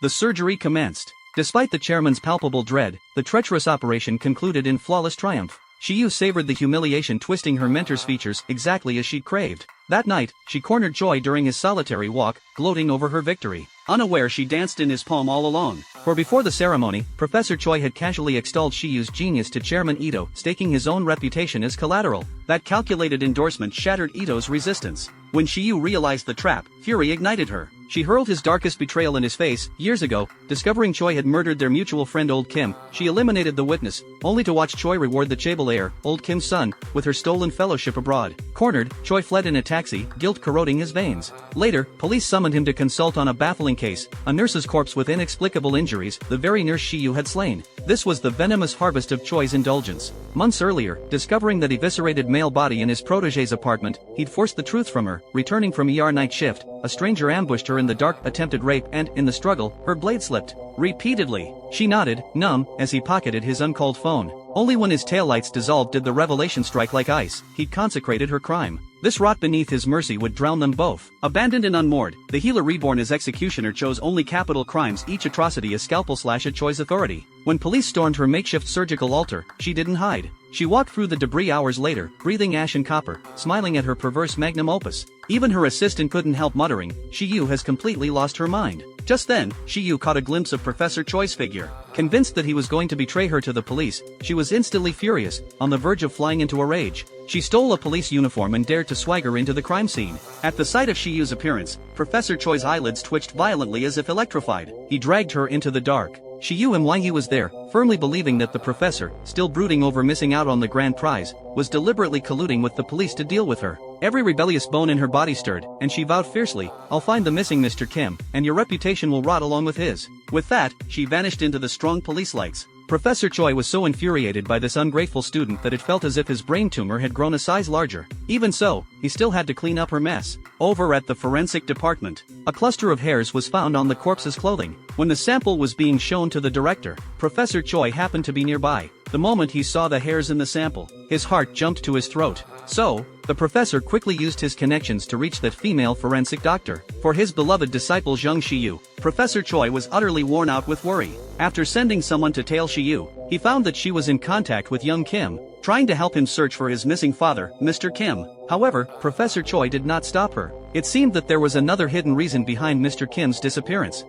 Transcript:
The surgery commenced. Despite the chairman's palpable dread, the treacherous operation concluded in flawless triumph. Shiyu savored the humiliation, twisting her mentor's features exactly as she'd craved. That night, she cornered Choi during his solitary walk, gloating over her victory. Unaware, she danced in his palm all alone. For before the ceremony, Professor Choi had casually extolled Shiyu's genius to Chairman Ito, staking his own reputation as collateral. That calculated endorsement shattered Ito's resistance. When Shiyu realized the trap, fury ignited her. She hurled his darkest betrayal in his face. Years ago, discovering Choi had murdered their mutual friend Old Kim, she eliminated the witness, only to watch Choi reward the chaebol heir, Old Kim's son, with her stolen fellowship abroad. Cornered, Choi fled in a taxi, guilt corroding his veins. Later, police summoned him to consult on a baffling case, a nurse's corpse with inexplicable injuries, the very nurse Shiyu had slain. This was the venomous harvest of Choi's indulgence. Months earlier, discovering that eviscerated male body in his protege's apartment, he'd forced the truth from her. Returning from ER night shift, a stranger ambushed her in the dark, attempted rape, and, in the struggle, her blade slipped. Repeatedly. She nodded, numb, as he pocketed his uncalled phone. Only when his taillights dissolved did the revelation strike like ice. He'd consecrated her crime. This rot beneath his mercy would drown them both. Abandoned and unmoored, the healer reborn as executioner chose only capital crimes, each atrocity a scalpel slash at Choi's authority. When police stormed her makeshift surgical altar, she didn't hide. She walked through the debris hours later, breathing ash and copper, smiling at her perverse magnum opus. Even her assistant couldn't help muttering, Shiyu has completely lost her mind. Just then, Shiyu caught a glimpse of Professor Choi's figure. Convinced that he was going to betray her to the police, she was instantly furious, on the verge of flying into a rage. She stole a police uniform and dared to swagger into the crime scene. At the sight of Shiyu's appearance, Professor Choi's eyelids twitched violently as if electrified. He dragged her into the dark. Shiyu and why he was there, firmly believing that the professor, still brooding over missing out on the grand prize, was deliberately colluding with the police to deal with her. Every rebellious bone in her body stirred, and she vowed fiercely, I'll find the missing Mr. Kim, and your reputation will rot along with his. With that, she vanished into the strong police lights. Professor Choi was so infuriated by this ungrateful student that it felt as if his brain tumor had grown a size larger. Even so, he still had to clean up her mess. Over at the forensic department, a cluster of hairs was found on the corpse's clothing. When the sample was being shown to the director, Professor Choi happened to be nearby. The moment he saw the hairs in the sample, his heart jumped to his throat. So, the professor quickly used his connections to reach that female forensic doctor. For his beloved disciple Zheng Shiyu, Professor Choi was utterly worn out with worry. After sending someone to tail Shiyu, he found that she was in contact with young Kim, trying to help him search for his missing father, Mr. Kim. However, Professor Choi did not stop her. It seemed that there was another hidden reason behind Mr. Kim's disappearance.